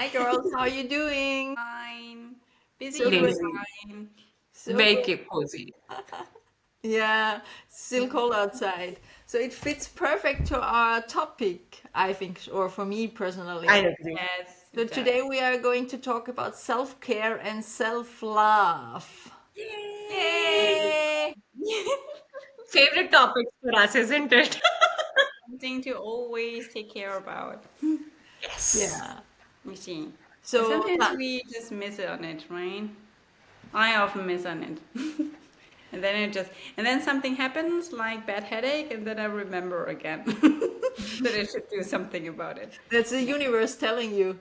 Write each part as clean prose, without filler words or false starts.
Hi girls, how are you doing? Fine. Busy So but great. Lazy, fine. So very great. cozy. Yeah, still cold outside. So it fits perfect to our topic, I think, or for me I personally. agree. Yes, So it does. today we are going to talk about self-care and self-love. Yay! Yay! Favorite topics for us, isn't it? Something to always take care about. Yes. Yeah. You see. And So sometimes we just miss it on it, right? I often miss on it. And then and then something happens like bad headache, and then I remember again that I should do something about it. that's the Yeah. universe telling you.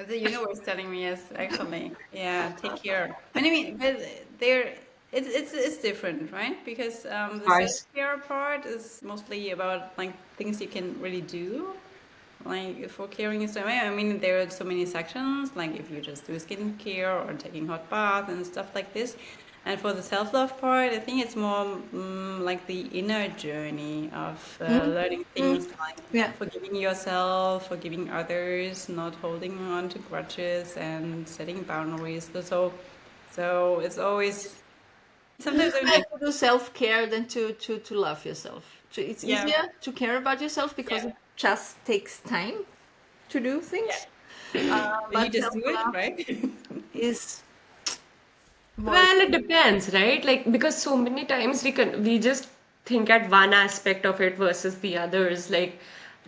The universe telling me yes, actually. Yeah, take care. But I mean, but there, it's different, right? Because Of the self course. care part is mostly about like things you can really do. Like for caring is, I mean, there are so many sections. Like if you just do skincare or taking hot bath and stuff like this. And for the self love part, I think it's more like the inner journey of Mm, learning mm, things like yeah. forgiving yourself, forgiving others, not holding on to grudges, and setting boundaries. So it's always sometimes I'm Better like, to do self-care than to love yourself. It's yeah, easier to care about yourself because yeah, it just takes time to do yeah. things. Then you But just do it, self-love right? is more. Well, it depends, right? Like because so many times we just think at one aspect of it versus the others. Like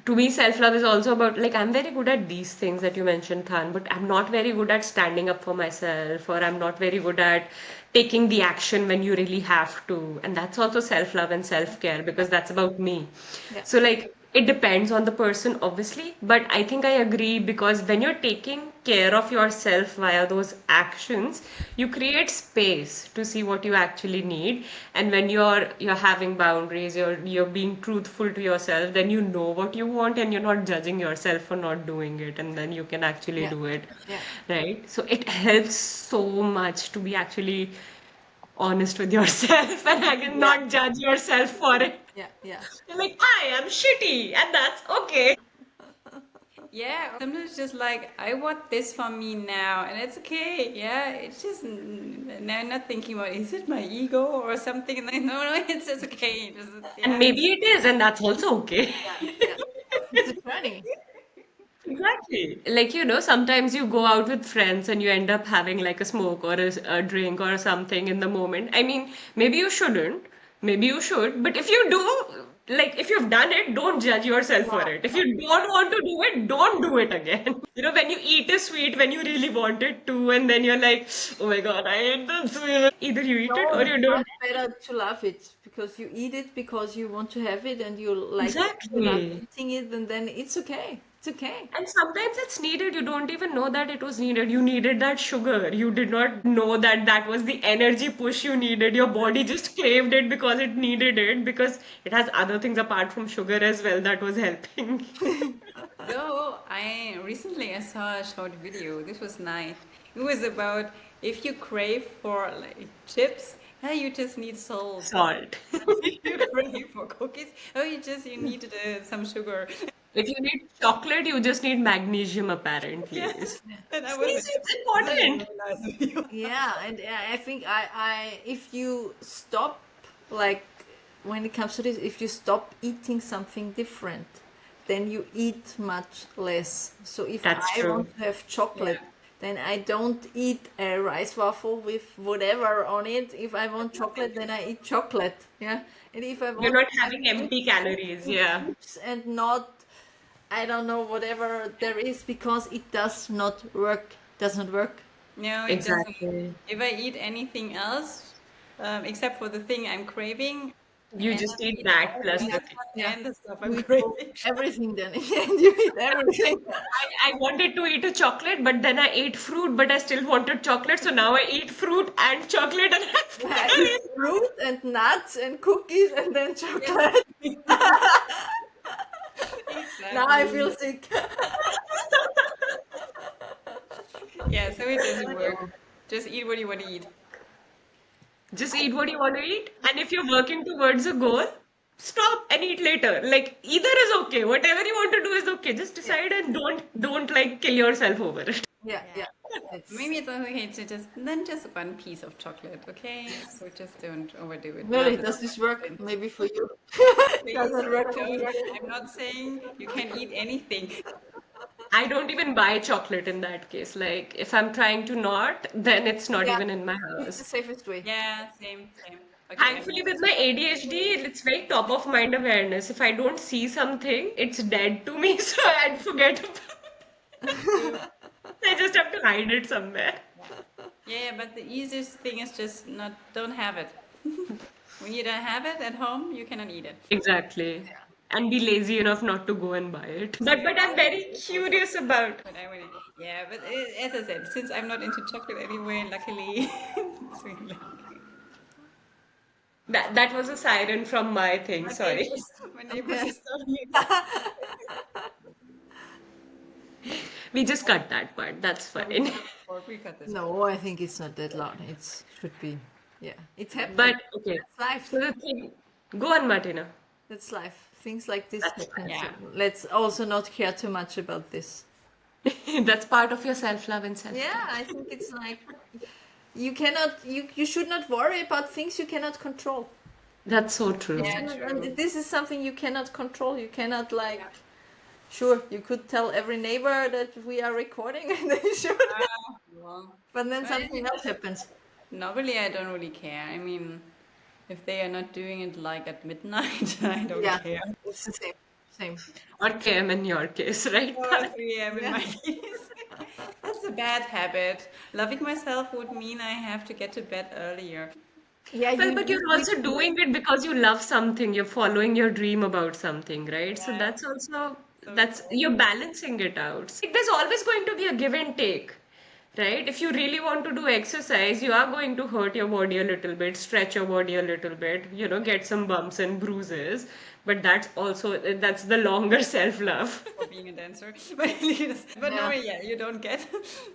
to me, self-love is also about like I'm very good at these things that you mentioned, Than, but I'm not very good at standing up for myself, or I'm not very good at taking the action when you really have to. And that's also self-love and self-care Yeah, because that's about me. yeah, So like it depends on the person, obviously, but I think I agree because when you're taking care of yourself via those actions, you create space to see what you actually need. And when you're having boundaries, you're being truthful to yourself, then you know what you want and you're not judging yourself for not doing it, and then you can actually yeah, do it. yeah, Right? So it helps so much to be actually honest with yourself and I can yeah, not judge yourself for it. yeah, yeah. You're like, I am shitty, and that's okay. Yeah, sometimes just like I want this for me now, and it's okay. Yeah, it's just now not thinking about is it my ego or something. And then no, no, it's just okay. Just And yeah, maybe it is, and that's also okay. Yeah, yeah. It's a journey. Exactly. Like, sometimes you go out with friends and you end up having like a smoke or a drink or something in the moment. I mean, maybe you shouldn't, maybe you should, but if you do, like, if you've done it, don't judge yourself for Yeah, it. If you don't want to do it, don't do it again. When you eat a sweet when you really wanted to, and then you're like, oh my God, I ate that sweet. Either you eat it no, or it's you much don't. better to love it because you eat it because you want to have it and you love Exactly. eating it, and then it's okay. It's okay. And sometimes it's needed. You don't even know that it was needed. You needed that sugar. You did not know that that was the energy push you needed. Your body just craved it because it needed it, because it has other things apart from sugar as well that was helping. though I recently I saw a short video. This was nice. It was about if you crave for like chips, you just need salt. Salt. If you crave for cookies, you need some sugar. If you need chocolate, you just need magnesium, Yeah, apparently. and I See, was like, it's this is a important. really nice video. Yeah, and I think if you stop, like, when it comes to this, if you stop eating something different, then you eat much less. So if That's I true. want to have Yeah. chocolate, then I don't eat a rice waffle with whatever on it. If I want chocolate, then I eat chocolate. Yeah, and if I You're want not to have having empty chips, calories. I eat Yeah, chips and not, I don't know, whatever there is, because it does not work. Does not work. No, it doesn't. exactly. If I eat anything else, except for the thing I'm craving, I You end just up eat eating that all the plus Yeah, the other thing. stuff yeah. and the stuff You I'm eat craving. everything then. And you eat everything. I wanted to eat a chocolate, but then I ate fruit, but I still wanted chocolate. So now I eat fruit and chocolate, and I Yeah, I eat feel fruit and nuts and cookies and then Yeah, chocolate. Now I exactly. feel sick. Yeah, so it doesn't work. Just eat what you want to eat. just eat what you want to eat. And if you're working towards a goal, stop and eat later. Like either is okay. Whatever you want to do is okay. Just Yeah. decide and don't like kill yourself over it. Yeah, Yeah. it's Maybe it's okay to just one piece of chocolate, okay? So just don't overdo it. really, Love is does this not work? in Maybe for you. please Doesn't work for me. don't. I'm not saying you can eat anything. I don't even buy chocolate in that case. Like, if I'm trying to not, then it's not Yeah, even in my it's the house. safest way. Yeah, same, same. Okay, I'm Thankfully, not. with my ADHD, it's very top of mind awareness. If I don't see something, it's dead to me, so I'd forget about True. it. I just have to hide it somewhere. Yeah. Yeah, but the easiest thing is just not don't have it. When you don't have it at home, you cannot eat it. Exactly. And be lazy enough not to go and buy it. But I'm very curious about But I really, yeah. But as I said, since I'm not into chocolate anyway, luckily, it's really that. That was a siren from my thing, my sorry. neighbors. My neighbors Yeah. is telling me. We just cut that part. That's Yeah, we fine. cut this part. We cut this part. No, I think it's not that loud. It should be. Yeah, it But happens. okay. That's life. So the thing, go on, Martina. That's life. Things like this That's happen. So Yeah. let's also not care too much about this. fine. That's part of your self-love and Yeah, self-care. I think it's like you should not worry about things you cannot control. That's so true. Yeah, true. And this is something you cannot control. You cannot like. Yeah. Sure, you could tell every neighbor that we are recording, and they should. Well, But then but something else happens. no, really, I don't really care. I mean, if they are not doing it like at midnight, I don't Yeah, care. it's the same. Same. Or KM in your case, right? Or 3 a.m. in Yeah. my case. That's a bad habit. Loving myself would mean I have to get to bed earlier. Yeah, Well, you but you're need. also doing it because you love something. You're following your dream about something, right? So Yeah, that's also, so it's that's, you're balancing it out. See, there's always going to be a give and take, right? If you really want to do exercise, you are going to hurt your body a little bit, stretch your body a little bit, get some bumps and bruises. But that's also, that's the longer self-love. for being a dancer. But yes, but no, Yeah. yeah, you don't get.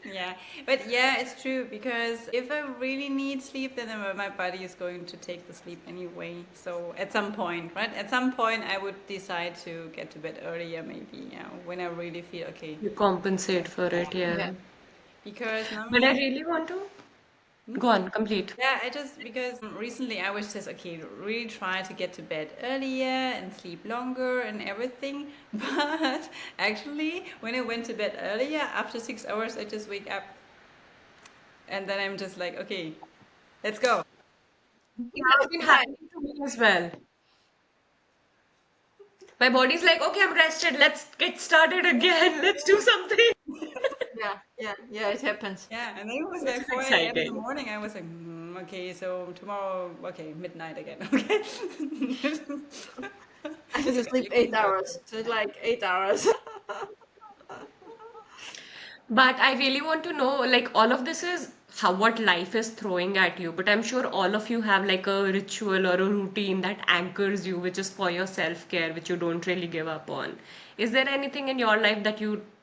Yeah, but yeah, it's true because if I really need sleep, then my body is going to take the sleep anyway. So at some point, right? At some point, I would decide to get to bed earlier, maybe. Yeah, when I really feel okay. You compensate for it, Yeah. yeah. Because But I normally. really want to go on, complete. Yeah, I just because recently I was just okay, really try to get to bed earlier and sleep longer and everything. But actually, when I went to bed earlier, after 6 hours, I just wake up and then I'm just like, okay, let's go. That's been happening to me as well. My body's like, okay, I'm rested. Let's get started again. Let's do something. Yeah, it happens. Yeah, and then it was Which like is 4 a.m. in the exciting. morning. I was like, okay, so tomorrow, okay, midnight again. Okay. I have So to that sleep you can eight go. hours. So it's like 8 hours. But I really want to know, like, all of this is how what life is throwing at you. But I'm sure all of you have like a ritual or a routine that anchors you, which is for your self-care, which you don't really give up on. Is there anything in your life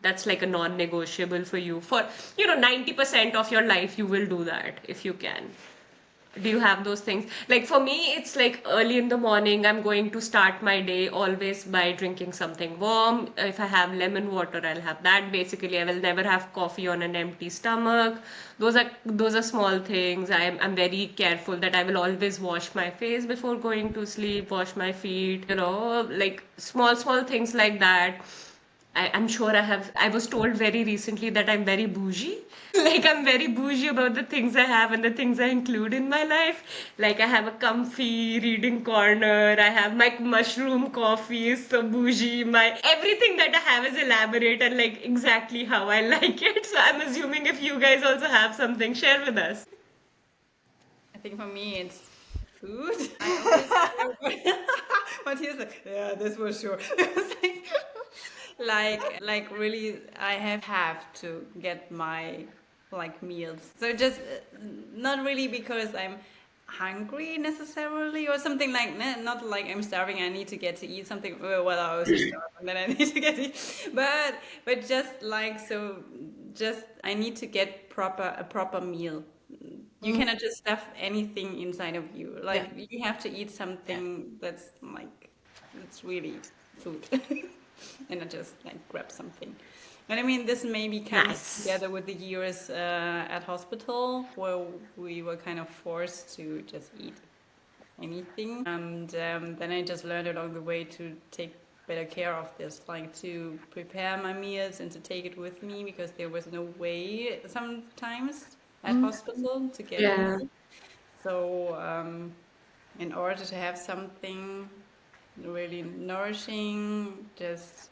that's like a non-negotiable for you? For, 90% of your life, you will do that if you can. Do you have those things? Like for me, it's like early in the morning, I'm going to start my day always by drinking something warm. If I have lemon water, I'll have that. Basically, I will never have coffee on an empty stomach. Those are small things. I'm very careful that I will always wash my face before going to sleep, wash my feet, like small things like that. I'm sure I was told very recently that I'm very bougie. Like I'm very bougie about the things I have and the things I include in my life. Like I have a comfy reading corner. I have my mushroom coffee is so bougie. My everything that I have is elaborate and like exactly how I like it. So I'm assuming if you guys also have something, share with us. I think for me, it's food. I always Matthias like, yeah, this was sure. It was like really, I have to get my like meals. So just not really because I'm hungry necessarily or something like not like I'm starving. I need to get to eat something. Well, I also starve and then I need to get to eat. But just like so, just I need to get a proper meal. You cannot just stuff anything inside of you. Like Yeah. you have to eat Yeah. something that's like it's really food. and I just like grab something. And I mean, this maybe comes Nice. together with the years at hospital where we were kind of forced to just eat anything. And then I just learned along the way to take better care of this, like to prepare my meals and to take it with me because there was no way sometimes at hospital to get Yeah. any. So in order to have something really nourishing, just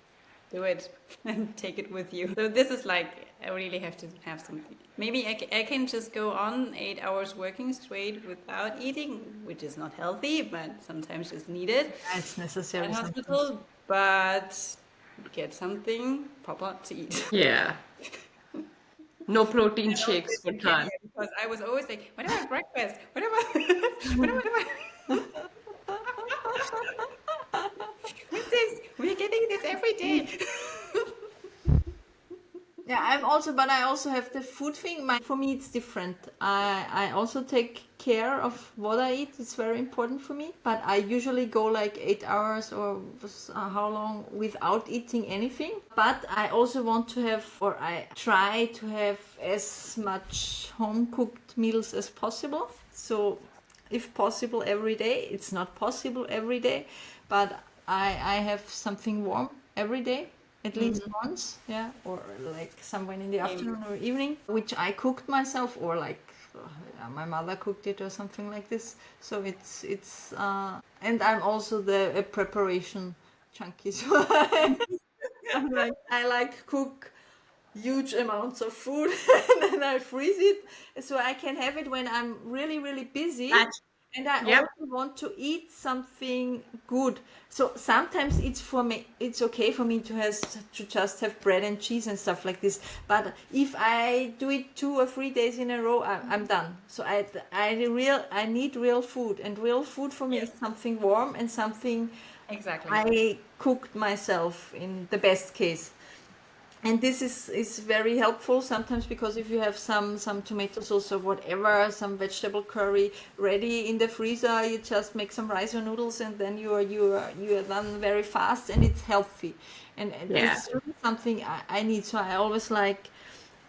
do it and take it with you. So this is like I really have to have something. Maybe I can just go on 8 hours working straight without eating, which is not healthy, but sometimes is needed Yeah, it's at necessary sometimes. hospital. But get something proper to eat. Yeah. No protein And also shakes if for you can, Than. yeah, because I was always like, what about breakfast? What about what about what's this? We're getting this every day. Yeah, but I also have the food thing. For me, it's different. I also take care of what I eat. It's very important for me. But I usually go like 8 hours or how long without eating anything. But I also want to have, or I try to have as much home cooked meals as possible. So, if possible, every day. It's not possible every day, but I have something warm every day at least once, yeah, or like somewhere in the Same. afternoon or evening, which I cooked myself, or like my mother cooked it or something like this. So and I'm also the preparation junkie, so I like cook huge amounts of food and then I freeze it so I can have it when I'm really, really busy. That's, And I yep. also want to eat something good. So sometimes it's okay for me to just have bread and cheese and stuff like this. But if I do it 2 or 3 days in a row, I'm done. So I need real food, and real food for me Yes, is something warm and something exactly. I cooked myself in the best case. And this is very helpful sometimes because if you have some tomato sauce or whatever, some vegetable curry ready in the freezer, you just make some rice or noodles and then you are done very fast and it's healthy. And this Yeah. is really something I need. So I always like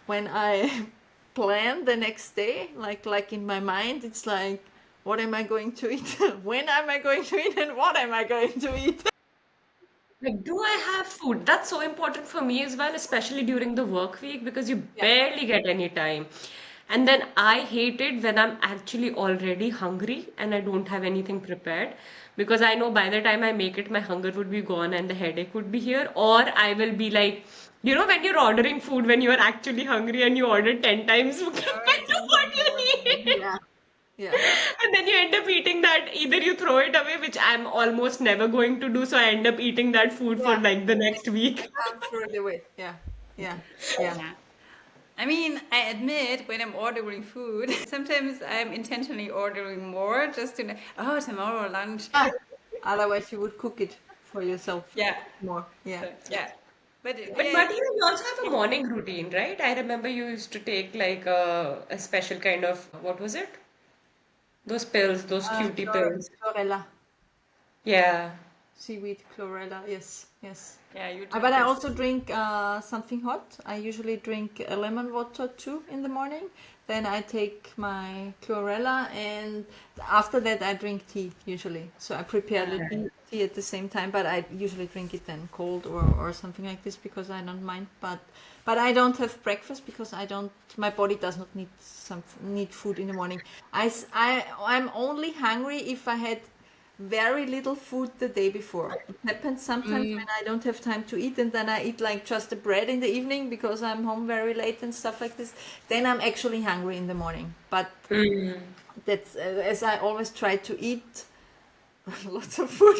when I plan the next day, like in my mind, it's like what am I going to eat? When am I going to eat? And what am I going to eat? Like, do I have food? That's so important for me as well, especially during the work week because you Yeah. barely get any time. And then I hate it when I'm actually already hungry and I don't have anything prepared because I know by the time I make it, my hunger would be gone and the headache would be here. Or I will be like, when you're ordering food when you are actually hungry and you order 10 times Oh, compared to 10 what times more. you need. Yeah. Yeah. And then you end up eating that. Either you throw it away, which I'm almost never going to do, so I end up eating that food for Yeah. like the next week. Can't throw it away. Yeah. Yeah. Yeah. Yeah. I mean, I admit when I'm ordering food, sometimes I'm intentionally ordering more just to know, oh, tomorrow lunch. Ah, otherwise, you would cook it for yourself Yeah. more. Yeah. So, yeah. But But yeah, Martina, you also have a morning routine, right? I remember you used to take like a special kind of, what was it? Those pills, those cutie pills. Chlorella, Yeah. seaweed chlorella. Yes, yes. yeah, you But took I this. also drink something hot. I usually drink lemon water too in the morning. Then I take my chlorella, and after that I drink tea usually. So I prepare the Uh, tea at the same time, but I usually drink it then cold or something like this because I don't mind. But I don't have breakfast because I don't. My body does not need food in the morning. I'm only hungry if I had very little food the day before. It happens sometimes when I don't have time to eat and then I eat like just the bread in the evening because I'm home very late and stuff like this. Then I'm actually hungry in the morning. But Mm. that's as I always try to eat lots of food.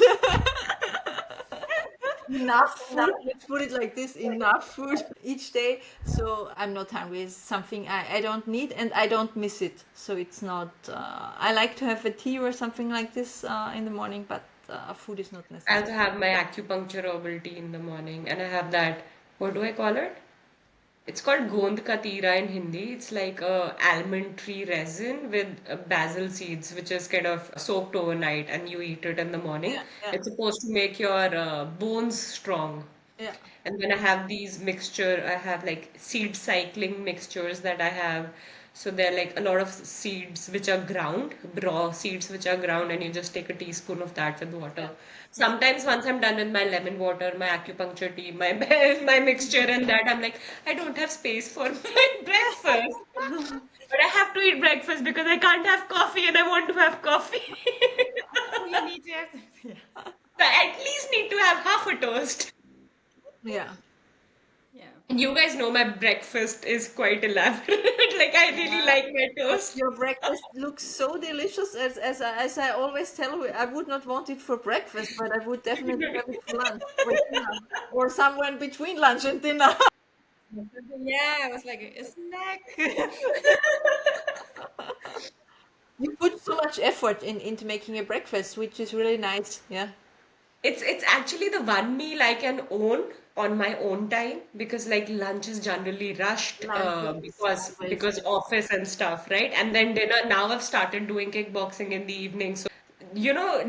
Enough food, let's put it like this, enough food each day. So I'm not hungry. It's something I don't need and I don't miss it. So it's not, I like to have a tea or something like this in the morning, but food is not I necessary. also have my acupuncture herbal tea in the morning, and I have that. What do I call it? It's called Gond Katira in Hindi. It's like a almond tree resin with basil seeds, which is kind of soaked overnight, and you eat it in the morning. Yeah, yeah. It's supposed to make your bones strong. Yeah. And then I have these mixture, I have like seed cycling mixtures that I have. So they're like a lot of seeds which are ground, raw seeds which are ground, and you just take a teaspoon of that with water. Yeah. Yeah. Sometimes once I'm done with my lemon water, my acupuncture tea, my my mixture and that, I'm like, I don't have space for my breakfast. But I have to eat breakfast because I can't have coffee and I want to have coffee. So you need to have. Yeah. So I at least need to have half a toast. Yeah. Yeah. You guys know my breakfast is quite elaborate. Like I really Yeah. like my But toast. your breakfast looks so delicious, as I always tell you, I would not want it for breakfast, but I would definitely have it for lunch or dinner, or somewhere in between lunch and dinner. Yeah, it was like a snack. You put so much effort into making a breakfast, which is really nice. Yeah. It's actually the one meal I can own on my own time because like lunch is generally rushed Lunch is always. because office and stuff, right? And then dinner. Now I've started doing kickboxing in the evening, so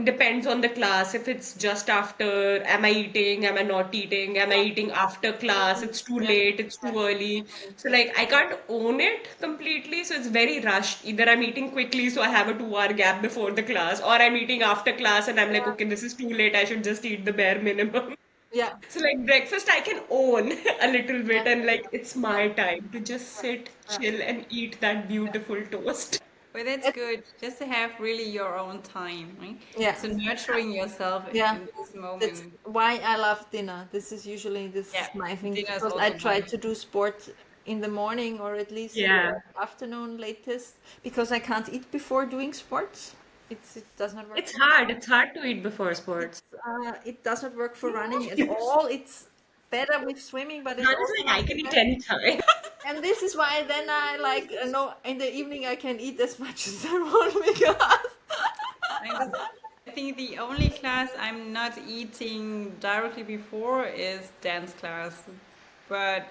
depends on the class. If it's just after, am I eating? Am I not eating? Am I eating after class? It's too Yeah. late. It's too early. So like I can't own it completely. So it's very rushed. Either I'm eating quickly, so I have a 2 hour gap before the class, or I'm eating after class and I'm like, okay, this is too late. I should just eat the bare minimum. Yeah. So like breakfast I can own a little bit Yeah. and like it's Yeah. my time to just sit, Yeah. chill and eat that beautiful toast. But that's Yeah. good, just to have really your own time, right? Yeah. So nurturing yourself Yeah. in this That's moment. why I love dinner. This Yeah, is my thing dinner is because I also try mine. to do sport in the morning or at least in Yeah. the afternoon latest because I can't eat before doing sports. It does not work It's for me. hard. It's hard to eat before sports. It does not work for running at all. It's better with swimming, but it's Runs also like not I the can eat best. anytime. And this is why then I like no in the evening I can eat as much as I want because And I think the only class I'm not eating directly before is dance class, but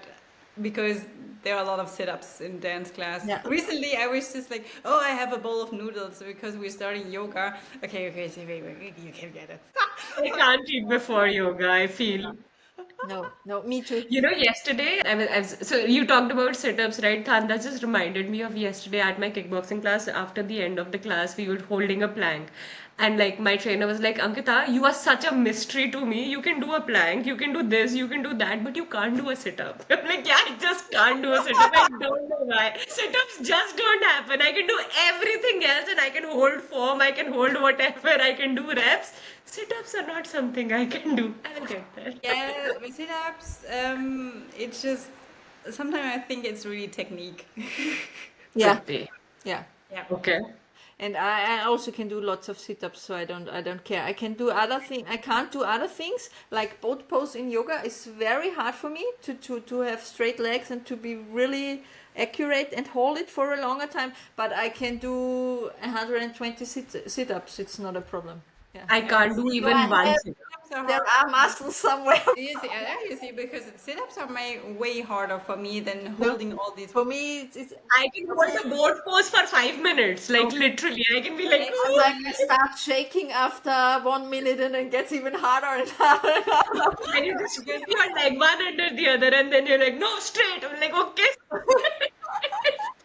because there are a lot of sit-ups in dance class. yeah. Recently, I was just like, oh, I have a bowl of noodles because we're starting yoga. Okay, so wait, you can get it. I can't eat before yoga, I feel. No, no, me too. Yesterday, so you talked about sit-ups, right, Than? That just reminded me of yesterday at my kickboxing class. After the end of the class, we were holding a plank. And like my trainer was like, Ankita, you are such a mystery to me. You can do a plank, you can do this, you can do that, but you can't do a sit-up. I'm like, yeah, I just can't do a sit-up. I don't know why. Sit-ups just don't happen. I can do everything else and I can hold form, I can hold whatever, I can do reps. Sit-ups are not something I can do. I'll get there. Yeah, with sit-ups, it's just sometimes I think it's really technique. Yeah, Could be. yeah. Yeah. Okay. And I also can do lots of sit-ups, so I don't care. I can do other thing. I can't do other things like boat pose in yoga. Is very hard for me to have straight legs and to be really accurate and hold it for a longer time. But I can do 120 sit-ups. It's not a problem. Yeah, I can't do so I even one have sit. Sit-ups are there hard. are muscles somewhere. You see, because sit-ups are way harder for me than No, holding all these. for me it's I can hold the boat pose for 5 minutes, like no. literally. I can be like, I'm like I Actually, start shaking after 1 minute and it gets even harder and harder and harder. and you just put your leg one under the other, and then you're like, no, straight. I'm like, okay.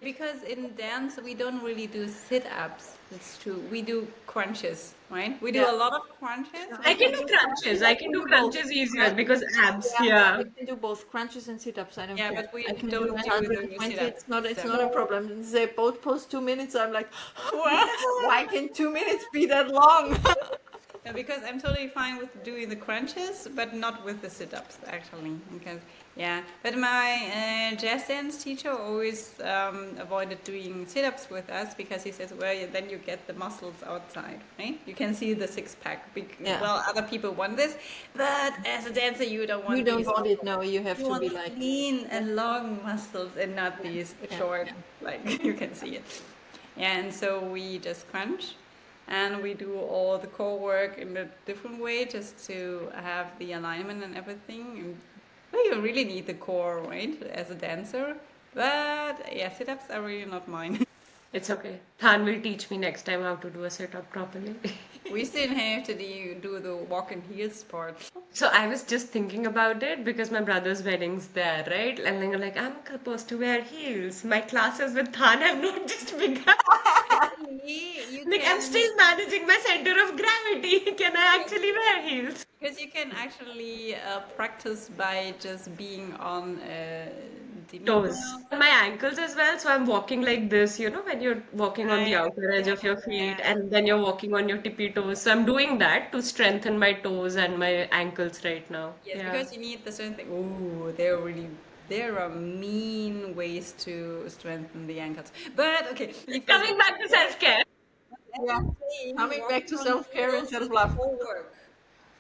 because in dance we don't really do sit-ups. It's true. We do crunches, right? We do Yeah. a lot of crunches. I We can can do do crunches. crunches. I I can can do do both. crunches easier I, because abs. yeah, I Yeah. can do both crunches and sit-ups. I don't Yeah, care. but we I can do don't do the 120. sit-ups. It's So. not a problem. They both post 2 minutes. I'm like, why can 2 minutes be that long? Yeah, because I'm totally fine with doing the crunches, but not with the sit-ups actually. Because yeah, but my jazz dance teacher always avoided doing sit-ups with us because he says, well, then you get the muscles outside, right? You can see the six-pack. Yeah. Well, other people want this, but as a dancer, you don't want You don't these. want it. No, you have You to want be like, lean and long muscles and not these yeah. short, like you can see it. Yeah, and so we just crunch and we do all the core work in a different way just to have the alignment and everything. And well, you really need the core, right, as a dancer. But yeah, sit ups are really not mine. It's okay. Than will teach me next time how to do a sit up properly. We still have to do the walk and heels part. So I was just thinking about it because my brother's wedding's there, right? And then like, I'm supposed to wear heels. My classes with Than have not just begun. Actually, you Like, I'm can. still managing my center of gravity. Can I Yes, actually wear heels? because you can actually practice by just being on Toes. demi-toes. My ankles as well. So I'm walking like this, when you're walking on the Right. outer edge Yeah, of your feet yeah. and then you're walking on your tippy toes. So I'm doing that to strengthen my toes and my ankles right now. Yes, Yeah. because you need the certain thing. Ooh, there are mean ways to strengthen the ankles. But okay, leave this. Coming back to self-care. As Yeah. I'm saying, Coming back working to on self-care and heels is self-love. core work.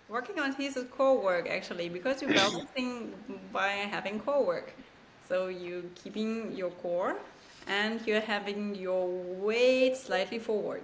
Working on heels is core work actually, because you're balancing by having core work. So you keeping your core and you're having your weight slightly forward.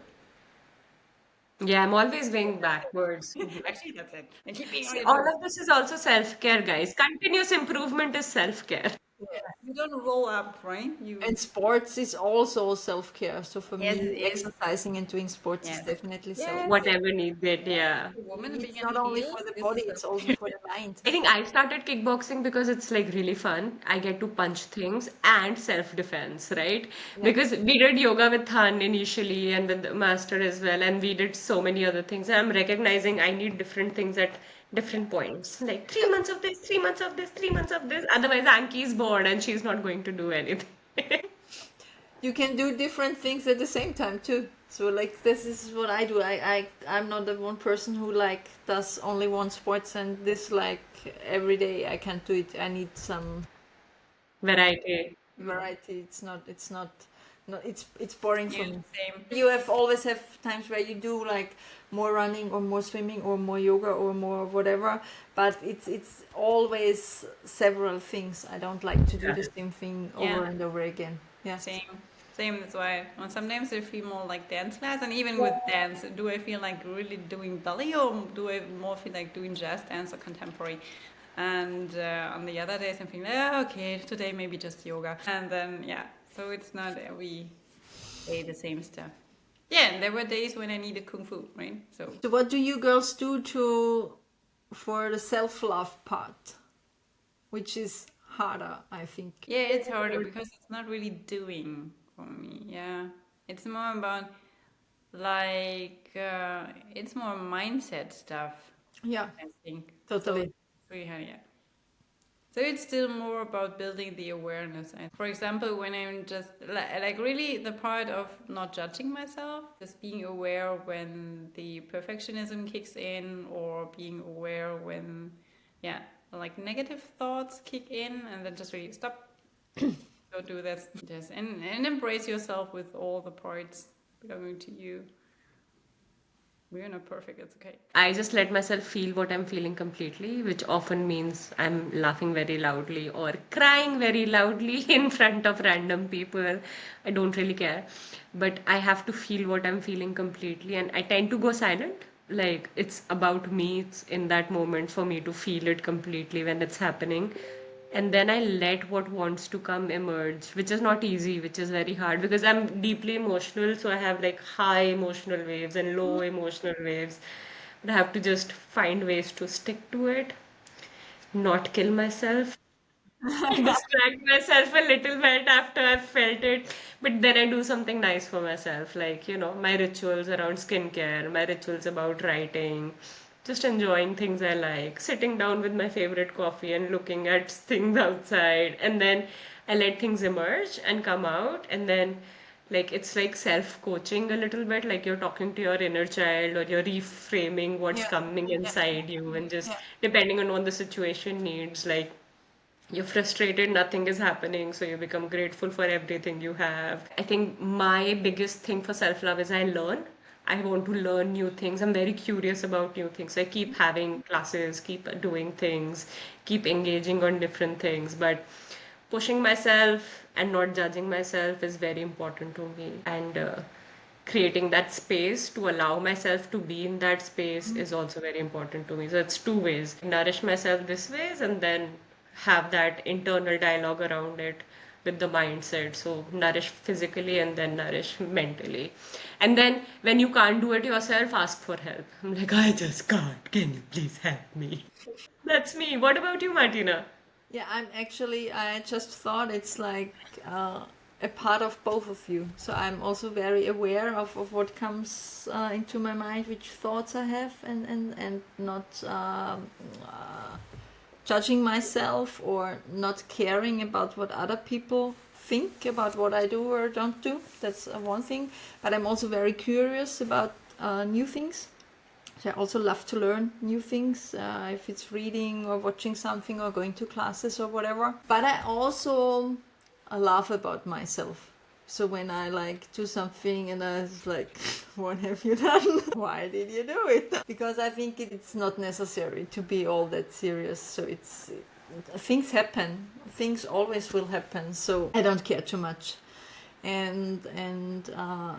Yeah, I'm always going backwards. Mhm. Actually, that's it. And keeping on See, your all toes. of this is also self-care, guys. Continuous improvement is self-care. Yeah. You don't roll up, right? And sports is also self-care. So for Yes, me, it is. exercising and doing sports is Yes. definitely Yes. self-care. Whatever needed, yeah. A woman being It's in not only for heels the is a body, it's also self-care. for the mind. I think I started kickboxing because it's like really fun. I get to punch things and self-defense, right? Yeah. Because we did yoga with Han initially and with the master as well, and we did so many other things. I'm recognizing I need different things at different points. Like three Yeah. months of this, 3 months of this, 3 months of this. Otherwise, Anki's bored and she's not going to do anything. You can do different things at the same time too. So like this is what I do. I'm not the one person who like does only one sports and this like every day. I can't do it. I need some Variety. variety. It's not it's boring for Yeah, me. same. You have always have times where you do like more running or more swimming or more yoga or more whatever, but it's always several things. I don't like to do Yeah. the same thing Yeah, over and over again. Yeah. same. Same, that's why sometimes I feel more like dance class, and even with dance, do I feel like really doing ballet, or do I more feel like doing jazz dance or contemporary? And on the other days, I'm feeling, okay, today maybe just yoga. And then, yeah, so it's not every day the same stuff. Yeah, and there were days when I needed kung fu, right? So, So what do you girls do to for the self-love part, which is harder, I think. yeah, it's harder because it's not really doing for me. Yeah, it's more about it's more mindset stuff, Yeah, I think. So totally. it's really hard, yeah. So it's still more about building the awareness. For example, when I'm just like really the part of not judging myself, just being aware when the perfectionism kicks in, or being aware when, yeah, like negative thoughts kick in, and then just really stop, don't do this. Just and embrace yourself with all the parts belonging to you. We're not perfect, it's okay. I just let myself feel what I'm feeling completely, which often means I'm laughing very loudly or crying very loudly in front of random people. I don't really care. But I have to feel what I'm feeling completely, and I tend to go silent. Like it's about me, it's in that moment for me to feel it completely when it's happening. And then I let what wants to come emerge, which is not easy, which is very hard because I'm deeply emotional. So I have like high emotional waves and low emotional waves. But I have to just find ways to stick to it, not kill myself, distract myself a little bit after I've felt it. But then I do something nice for myself, like, my rituals around skincare, my rituals about writing, just enjoying things I like, sitting down with my favorite coffee and looking at things outside. And then I let things emerge and come out. And then, like, it's like self coaching a little bit, like you're talking to your inner child or you're reframing what's Yeah, coming yeah, inside you, and just yeah. depending on what the situation needs, like you're frustrated, nothing is happening, so you become grateful for everything you have. I think my biggest thing for self love is I learn. I want to learn new things. I'm very curious about new things. So I keep having classes, keep doing things, keep engaging on different things. But pushing myself and not judging myself is very important to me. And creating that space to allow myself to be in that space is also very important to me. So it's two ways. Nourish myself this ways and then have that internal dialogue around it. with the mindset. So nourish physically and then nourish mentally. And then when you can't do it yourself, ask for help. I'm like, I just can't. Can you please help me? That's me. What about you, Martina? Yeah, I just thought it's like a part of both of you. So I'm also very aware of what comes into my mind, which thoughts I have, and not judging myself or not caring about what other people think about what I do or don't do. That's one thing. But I'm also very curious about new things. So I also love to learn new things, if it's reading or watching something or going to classes or whatever. But I also laugh about myself. So when I like do something and I was like, what have you done? Why did you do it? Because I think it's not necessary to be all that serious. So it's things happen. Things always will happen. So I don't care too much, and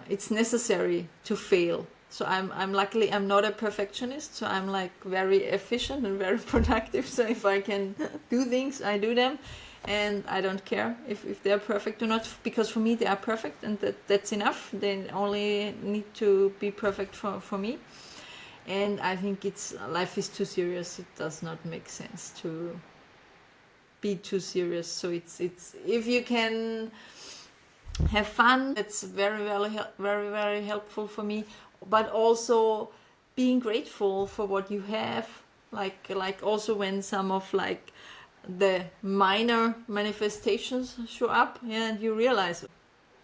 it's necessary to fail. So I'm luckily I'm not a perfectionist, so I'm like very efficient and very productive. So if I can do things, I do them, and I don't care if they're perfect or not, because for me they are perfect, and that's enough. They only need to be perfect for me. And I think it's life is too serious. It does not make sense to be too serious. So it's if you can have fun, it's very helpful for me. But also being grateful for what you have, like also when some of like the minor manifestations show up, yeah, and you realize,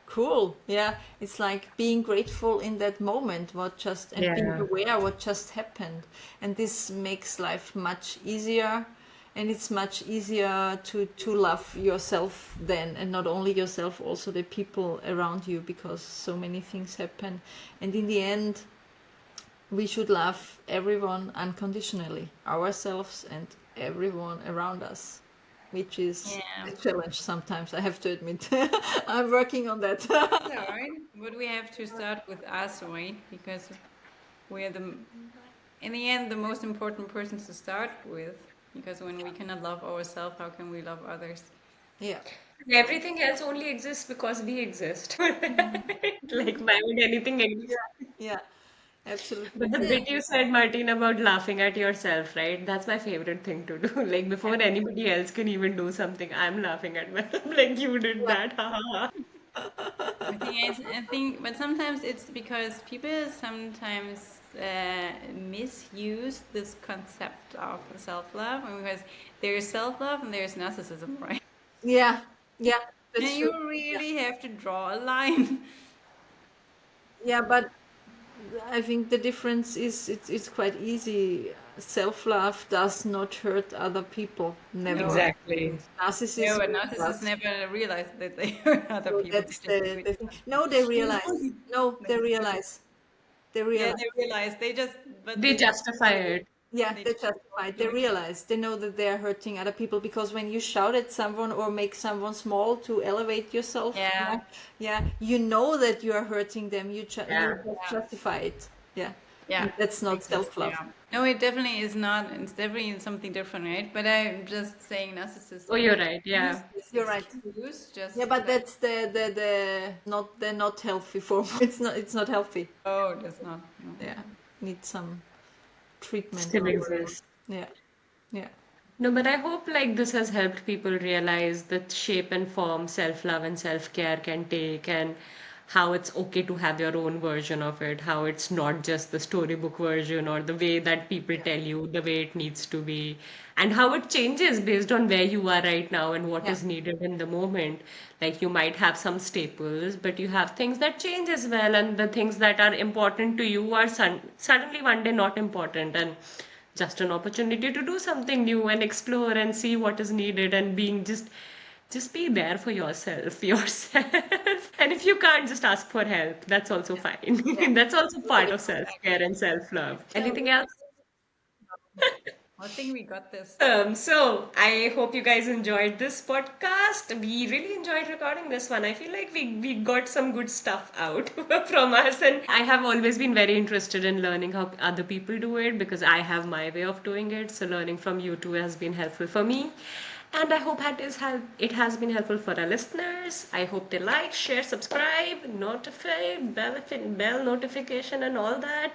cool, yeah, it's like being grateful in that moment what just, and being Yeah. aware what just happened. And this makes life much easier, and it's much easier to love yourself then, and not only yourself, also the people around you, because so many things happen. And in the end, we should love everyone unconditionally, ourselves and everyone around us, which is Yeah. a challenge sometimes, I have to admit. I'm working on that. All right. But we have to start with us, right? Because we're in the end, the most important persons to start with. Because when we cannot love ourselves, how can we love others? Yeah, Everything else only exists because we exist. Like, why would anything exist? yeah, absolutely. But the bit you said, Martin, about laughing at yourself, right? That's my favorite thing to do. Like, before anybody else can even do something, I'm laughing at myself. Like, you did that. Ha ha ha. I think, but sometimes it's because people sometimes misuse this concept of self-love, because there's self-love and there's narcissism, right? Yeah, yeah, And that's true. you Yeah, really have to draw a line. yeah, but I think the difference is it's quite easy. Self-love does not hurt other people, never. No, Exactly. no, but Narcissism narcissists does. never realize that they hurt other So people. They that's just do the it. thing. No, they realize. No, they realize. They Yeah, realize. they realize. But They they just, justify it. Yeah, they they just justify it. do They it. realize. They know that they're hurting other people, because when you shout at someone or make someone small to elevate yourself, Yeah, yeah, yeah, you know that you are hurting them. You Yeah. just justify it. Yeah, yeah, and that's not exactly. self-love. Yeah. No, it definitely is not. It's definitely something different, right? But I'm just saying narcissists Oh, you're right. use Yeah. this You're right. excuse Yeah, just but like, that's the not the not healthy form. It's not healthy. oh, that's not. No. Yeah, need some treatment Still or whatever. exists. Yeah, yeah, No, but I hope like this has helped people realize the shape and form self-love and self-care can take, and how it's okay to have your own version of it, how it's not just the storybook version or the way that people tell you the way it needs to be, and how it changes based on where you are right now and what yeah, is needed in the moment. Like you might have some staples, but you have things that change as well, and the things that are important to you are suddenly one day not important. And just an opportunity to do something new and explore and see what is needed, and being just be there for yourself. And if you can't, just ask for help, that's also yeah. fine. That's also part Nobody of knows. self-care and self-love. So Anything else? I think we got this. So I hope you guys enjoyed this podcast. We really enjoyed recording this one. I feel like we got some good stuff out from us. And I have always been very interested in learning how other people do it because I have my way of doing it. So learning from you two has been helpful for me. And I hope it has been helpful for our listeners. I hope they like, share, subscribe, notify, bell notification, and all that.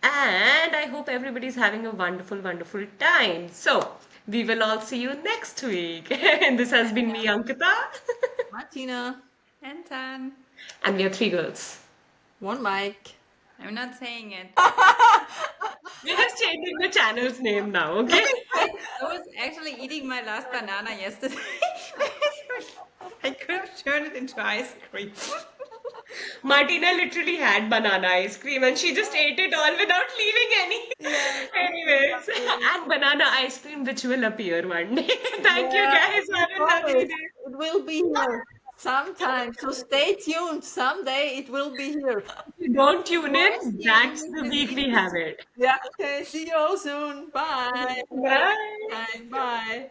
And I hope everybody's having a wonderful, wonderful time. So we will all see you next week. And this has been me, Ankita. Martina, And Tan. And we are three girls. one mic. I'm not saying it. We're just changing the channel's name now, okay? I was actually eating my last banana yesterday. I could have turned it into ice cream. Martina literally had banana ice cream and she just ate it all without leaving any. Yeah. Anyways, and banana ice cream which will appear one day. Thank you Yeah, guys. I Have a lovely promise. day. It will be here sometime. So stay tuned. Someday it will be here. If you don't tune in, Mercy, that's English the is week we easy. have it. Yeah. Okay. See you all soon. Bye. Bye. Bye. Bye.